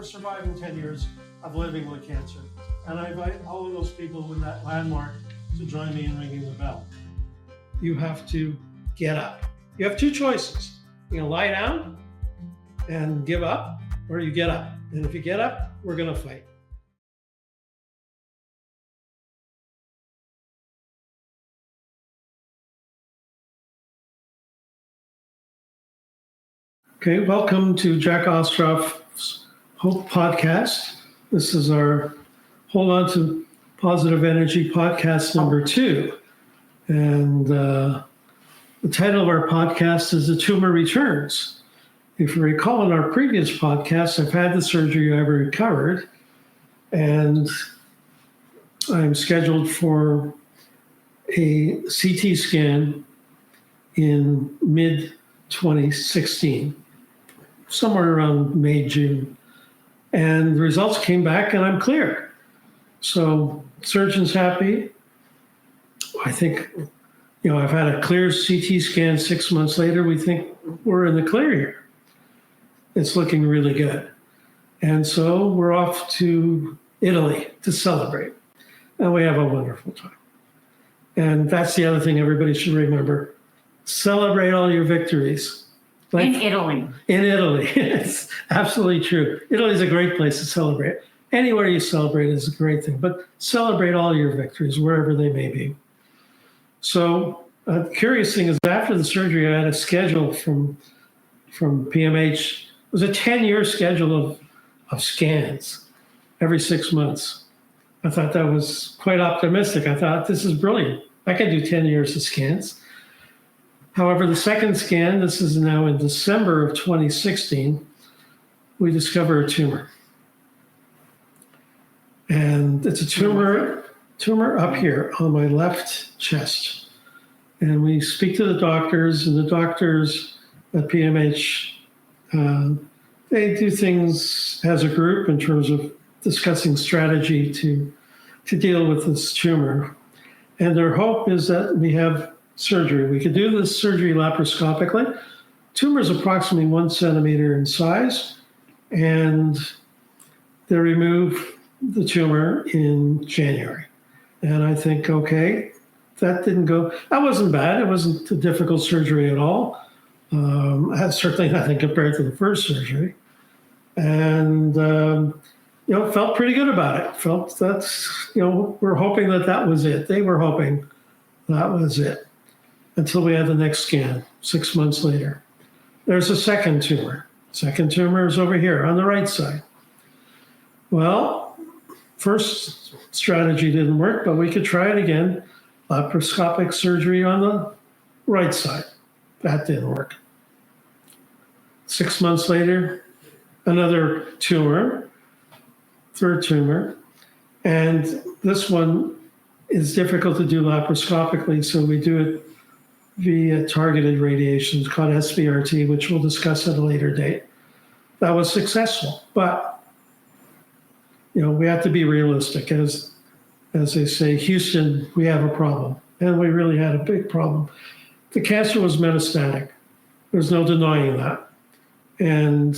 surviving 10 years of living with cancer. And I invite all of those people in that landmark to join me in ringing the bell. You have to get up. You have two choices. You can lie down and give up, or you get up. And if you get up, we're going to fight. Okay, welcome to Jack Ostroff's Hope Podcast. This is our Hold On to Positive Energy podcast number 2. And the title of our podcast is The Tumor Returns. If you recall in our previous podcast, I've had the surgery, I've recovered, and I'm scheduled for a CT scan in mid-2016. Somewhere around May, June. And the results came back and I'm clear. So surgeon's happy. I think, I've had a clear CT scan 6 months later. We think we're in the clear here. It's looking really good. And so we're off to Italy to celebrate. And we have a wonderful time. And that's the other thing everybody should remember. Celebrate all your victories. In Italy. In Italy. It's absolutely true. Italy is a great place to celebrate. Anywhere you celebrate is a great thing, but celebrate all your victories, wherever they may be. So the curious thing is after the surgery, I had a schedule from PMH. It was a 10-year schedule of scans every 6 months. I thought that was quite optimistic. I thought, this is brilliant. I could do 10 years of scans. However, the second scan, this is now in December of 2016, we discover a tumor. And it's a tumor up here on my left chest. And we speak to the doctors, and the doctors at PMH, they do things as a group in terms of discussing strategy to deal with this tumor. And their hope is that we have surgery. We could do this surgery laparoscopically. Tumor is approximately 1 centimeter in size, and they remove the tumor in January. And I think, okay, that wasn't bad. It wasn't a difficult surgery at all. Certainly nothing compared to the first surgery. And, felt pretty good about it. Felt that's, we're hoping that was it. They were hoping that was it. Until we had the next scan 6 months later. There's a second tumor. Second tumor is over here on the right side. Well, first strategy didn't work, but we could try it again. Laparoscopic surgery on the right side. That didn't work. 6 months later, another tumor, third tumor. And this one is difficult to do laparoscopically, so we do it via targeted radiation called SBRT, which we'll discuss at a later date. That was successful, but we have to be realistic. As they say, Houston, we have a problem, and we really had a big problem. The cancer was metastatic. There's no denying that. And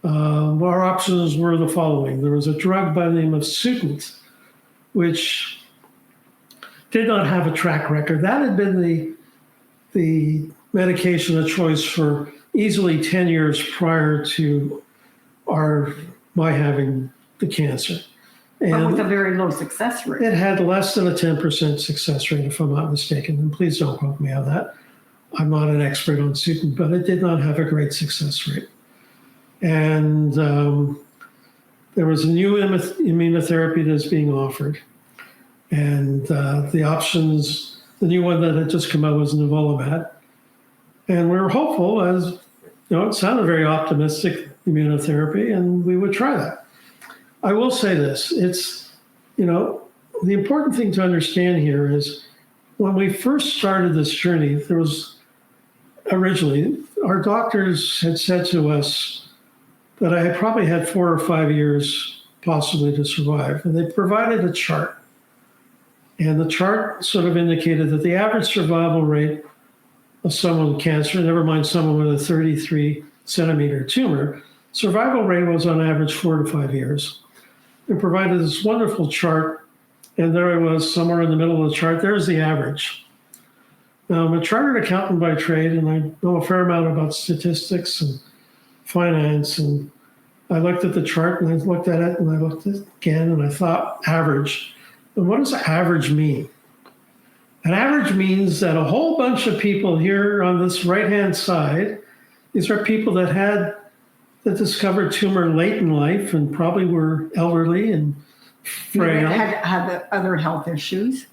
our options were the following. There was a drug by the name of Sutent, which did not have a track record. That had been the medication of choice for easily 10 years prior to my having the cancer. But And with a very low success rate. it had less than a 10% success rate, if I'm not mistaken. And please don't quote me on that. I'm not an expert on Sutent, but it did not have a great success rate. And there was a new immunotherapy that's being offered. And the options, the new one that had just come out was nivolumab. And we were hopeful, as it sounded very optimistic, immunotherapy, and we would try that. I will say this, it's, the important thing to understand here is when we first started this journey, there was originally, our doctors had said to us that I had probably had 4 or 5 years possibly to survive. And they provided a chart. And the chart sort of indicated that the average survival rate of someone with cancer, never mind someone with a 33 centimeter tumor, survival rate was on average 4 to 5 years, and provided this wonderful chart. And there I was somewhere in the middle of the chart. There's the average. Now, I'm a chartered accountant by trade, and I know a fair amount about statistics and finance. And I looked at the chart, and I looked at it, and I looked at it again, and I thought, average. And what does average mean? An average means that a whole bunch of people here on this right-hand side, these are people that discovered tumor late in life and probably were elderly and frail. Had other health issues.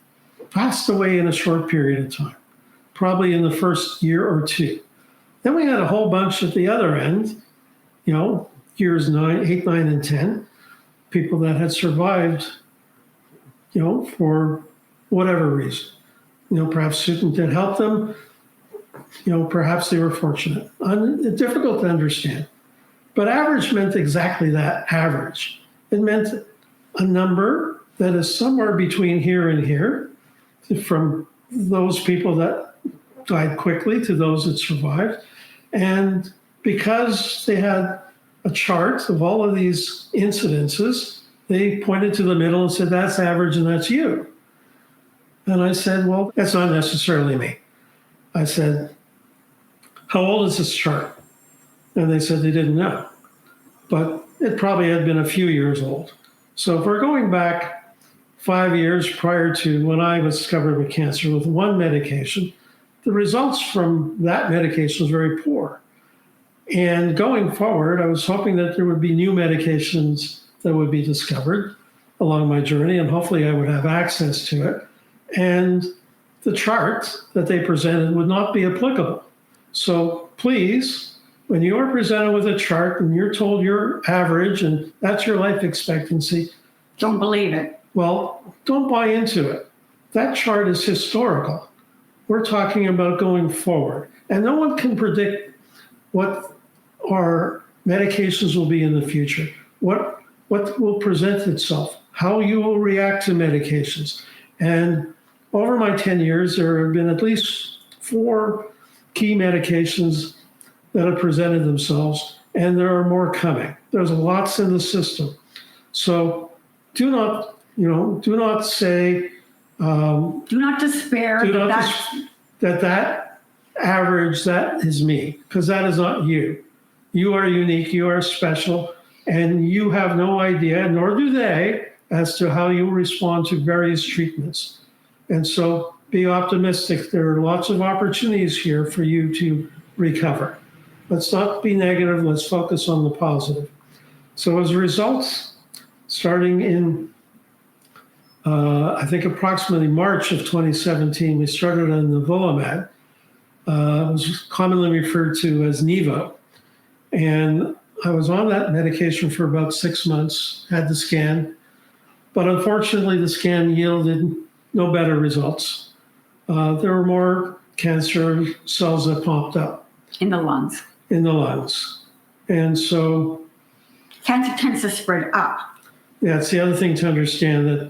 Passed away in a short period of time, probably in the first year or two. Then we had a whole bunch at the other end, years 8, 9, and 10, people that had survived, for whatever reason. Perhaps Susan did help them. Perhaps they were fortunate. Difficult to understand. But average meant exactly that, average. It meant a number that is somewhere between here and here, from those people that died quickly to those that survived. And because they had a chart of all of these incidences, they pointed to the middle and said, that's average and that's you. And I said, well, that's not necessarily me. I said, how old is this chart? And they said they didn't know, but it probably had been a few years old. So if we're going back 5 years prior to when I was discovered with cancer with one medication, the results from that medication was very poor. And going forward, I was hoping that there would be new medications that would be discovered along my journey, and hopefully I would have access to it. And the chart that they presented would not be applicable. So please, when you are presented with a chart and you're told you're average and that's your life expectancy, don't believe it. Well, don't buy into it. That chart is historical. We're talking about going forward. And no one can predict what our medications will be in the future, what will present itself, how you will react to medications. And over my 10 years, there have been at least 4 key medications that have presented themselves, and there are more coming. There's lots in the system. So do not say, do not despair. That average, that is me, because that is not you. You are unique, you are special, and you have no idea, nor do they, as to how you respond to various treatments. And so be optimistic. There are lots of opportunities here for you to recover. Let's not be negative. Let's focus on the positive. So as a result, starting in, I think approximately March of 2017, we started on nivolumab. It was commonly referred to as Nivo. And I was on that medication for about 6 months, had the scan, but unfortunately the scan yielded no better results. There were more cancer cells that popped up. In the lungs. In the lungs. And so... Cancer tends to spread up. Yeah, it's the other thing to understand,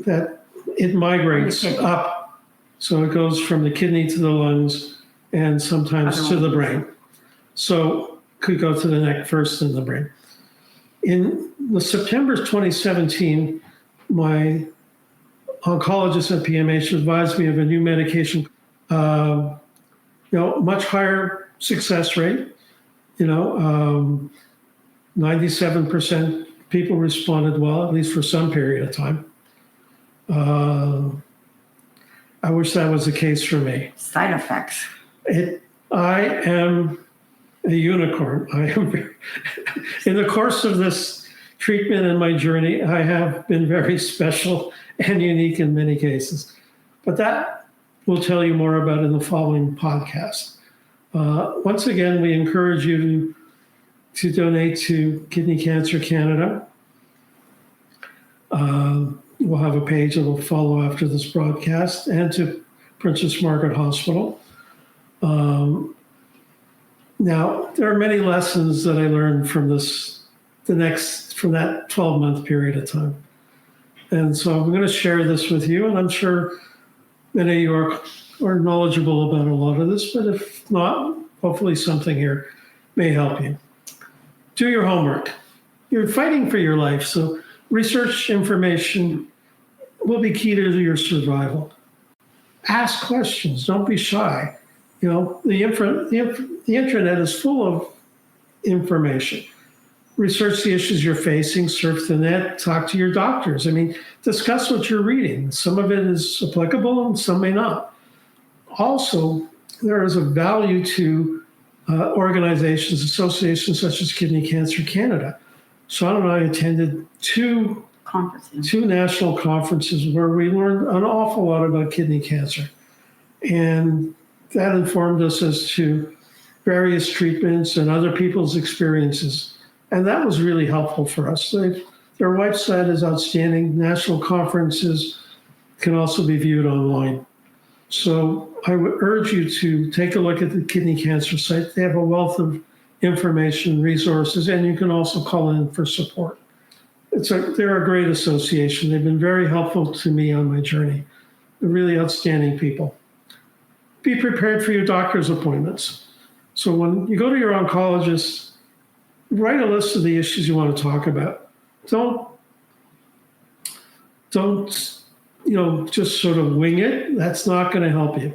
that it migrates up. So it goes from the kidney to the lungs and sometimes to the brain. So could go to the neck first and the brain. In the September 2017, my oncologist at PMH advised me of a new medication, much higher success rate, 97% people responded well, at least for some period of time. I wish that was the case for me. Side effects. I am a unicorn. I am, in the course of this treatment and my journey, I have been very special and unique in many cases. But that we'll tell you more about in the following podcast. Once again, we encourage you to donate to Kidney Cancer Canada. We'll have a page that will follow after this broadcast, and to Princess Margaret Hospital. Now, there are many lessons that I learned from that 12-month period of time. And so I'm going to share this with you, and I'm sure many of you are knowledgeable about a lot of this, but if not, hopefully something here may help you. do your homework. You're fighting for your life, so research information will be key to your survival. Ask questions. Don't be shy. The internet is full of information. Research the issues you're facing, surf the net, talk to your doctors. Discuss what you're reading. Some of it is applicable and some may not. Also, there is a value to organizations, associations such as Kidney Cancer Canada. Sean and I attended two national conferences where we learned an awful lot about kidney cancer. And that informed us as to various treatments and other people's experiences. And that was really helpful for us. Their website is outstanding. National conferences can also be viewed online. So I would urge you to take a look at the kidney cancer site. They have a wealth of information, resources, and you can also call in for support. They're a great association. They've been very helpful to me on my journey. They're really outstanding people. Be prepared for your doctor's appointments. So when you go to your oncologist, write a list of the issues you want to talk about. Don't just sort of wing it. That's not going to help you.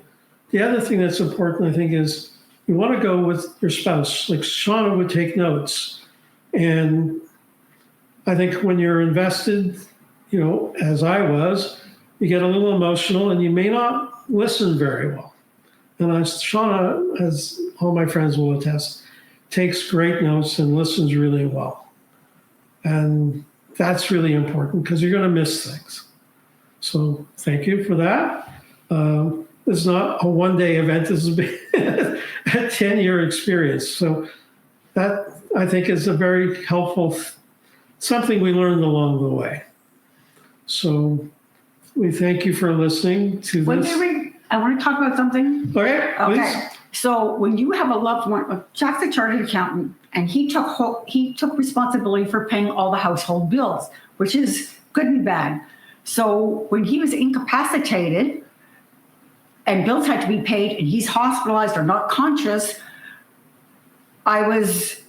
The other thing that's important, I think, is you want to go with your spouse. Like Shauna would take notes. And I think when you're invested, as I was, you get a little emotional and you may not listen very well. And Shauna, as all my friends will attest, takes great notes and listens really well. And that's really important because you're going to miss things. So thank you for that. It's not a one-day event. This has been a 10-year experience. So that, I think, is a very helpful, something we learned along the way. So we thank you for listening to this. I want to talk about something. Okay, please. Okay. So when you have a loved one, Jack's a chartered accountant, and he took responsibility for paying all the household bills, which is good and bad. So when he was incapacitated and bills had to be paid and he's hospitalized or not conscious, I was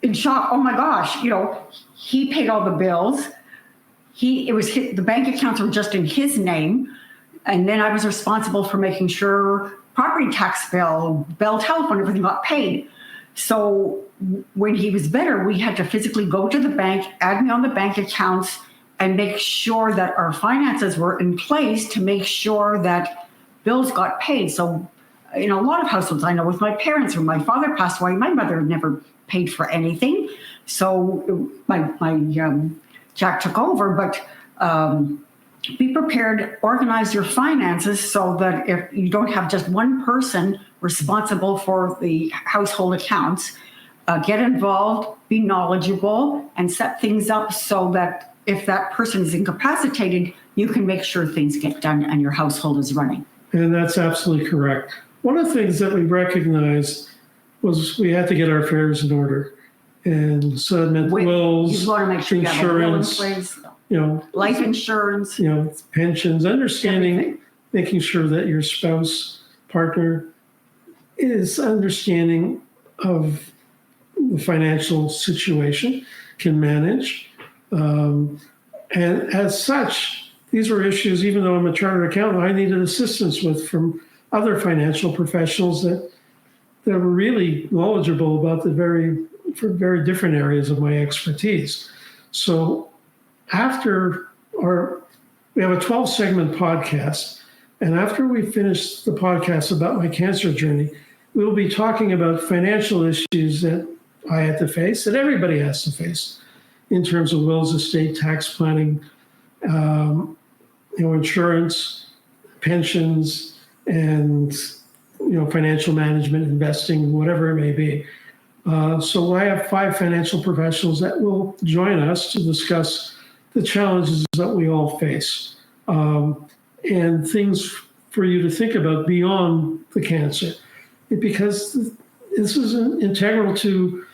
in shock. Oh my gosh, he paid all the bills. The bank accounts were just in his name. And then I was responsible for making sure property tax bill, telephone, everything got paid. So when he was better, we had to physically go to the bank, add me on the bank accounts, and make sure that our finances were in place to make sure that bills got paid. So in a lot of households, I know with my parents, when my father passed away, my mother never paid for anything. So my Jack took over, but be prepared, organize your finances so that if you don't have just one person responsible for the household accounts, get involved, be knowledgeable, and set things up so that if that person is incapacitated, you can make sure things get done and your household is running. And that's absolutely correct. One of the things that we recognized was we had to get our affairs in order. And so that meant wills, you want to make sure you have a will in insurance, place, life insurance, pensions, understanding, making sure that your spouse, partner is understanding of the financial situation, can manage. And as such, these were issues, even though I'm a chartered accountant, I needed assistance with from other financial professionals that were really knowledgeable about for very different areas of my expertise. So we have a 12-segment podcast, and after we finish the podcast about my cancer journey, we'll be talking about financial issues that I had to face, that everybody has to face, in terms of wills, estate, tax planning, insurance, pensions, and financial management, investing, whatever it may be. So I have 5 financial professionals that will join us to discuss the challenges that we all face, and things for you to think about beyond the cancer, because this is integral to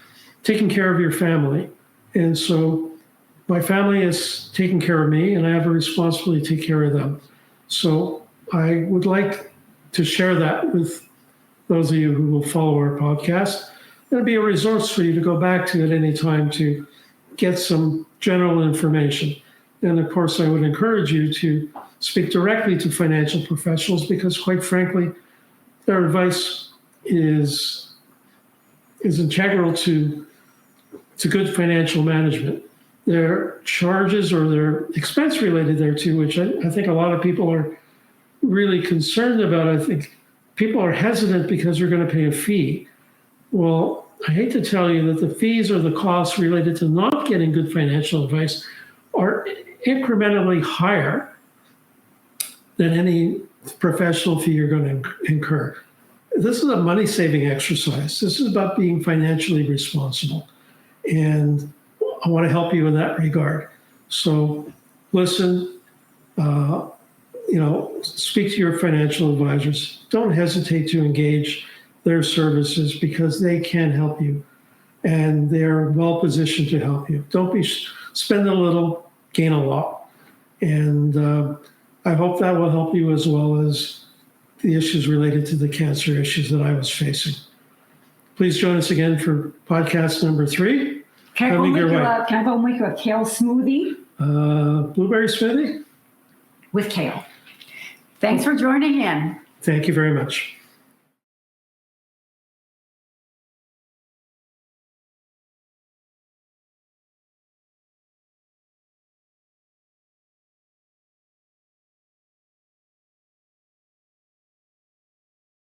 taking care of your family. And so my family is taking care of me, and I have a responsibility to take care of them. So I would like to share that with those of you who will follow our podcast. it'll be a resource for you to go back to at any time to get some general information. And of course, I would encourage you to speak directly to financial professionals because, quite frankly, their advice is integral to good financial management. Their charges or their expense related thereto, which I think a lot of people are really concerned about. I think people are hesitant because they're going to pay a fee. Well, I hate to tell you that the fees or the costs related to not getting good financial advice are incrementally higher than any professional fee you're going to incur. This is a money-saving exercise. This is about being financially responsible. And I want to help you in that regard. So listen, speak to your financial advisors. Don't hesitate to engage their services because they can help you and they're well positioned to help you. Don't be spend a little, gain a lot. And I hope that will help you as well as the issues related to the cancer issues that I was facing. Please join us again for podcast number 3. Can I go make you a kale smoothie? Blueberry smoothie? With kale. Thanks for joining in. Thank you very much.